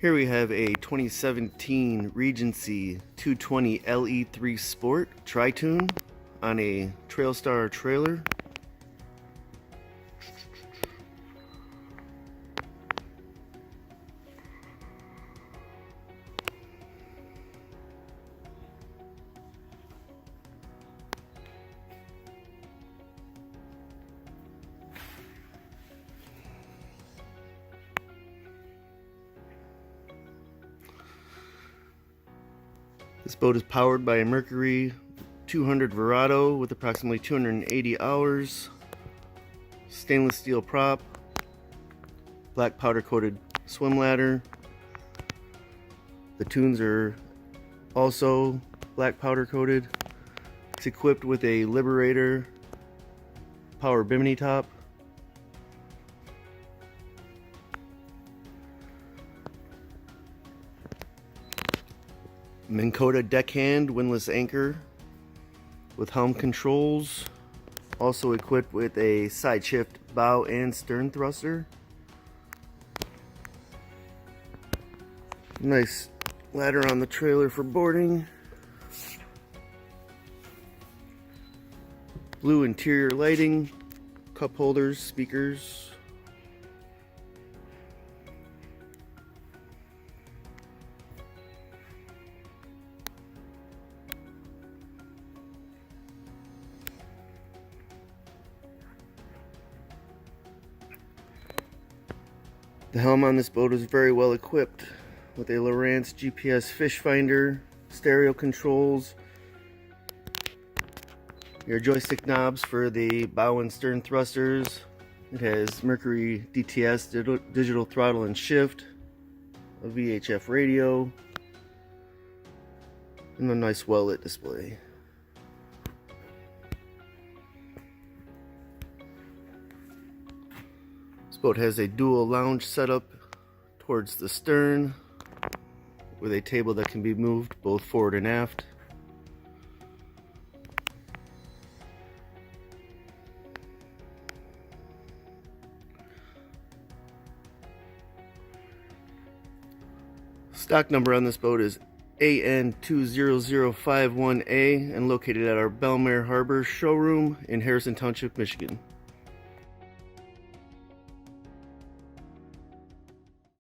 Here we have a 2017 Regency 220 LE3 Sport TRITOON on a Trailstar trailer. This boat is powered by a Mercury 200 Verado with approximately 280 hours, stainless steel prop, black powder coated swim ladder. The Toons are also black powder coated. It's equipped with a Liberator power Bimini top. Minn Kota Deckhand Windlass Anchor with helm controls, also equipped with a side shift bow and stern thruster. Nice ladder on the trailer for boarding. Blue interior lighting, cup holders, speakers. The helm on this boat is very well equipped with a Lowrance GPS Fishfinder, stereo controls, your joystick knobs for the bow and stern thrusters. It has Mercury DTS, digital throttle and shift, a VHF radio, and a nice well-lit display. This boat has a dual lounge setup towards the stern with a table that can be moved both forward and aft. Stock number on this boat is AN20051A and located at our Belmare Harbor showroom in Harrison Township, Michigan.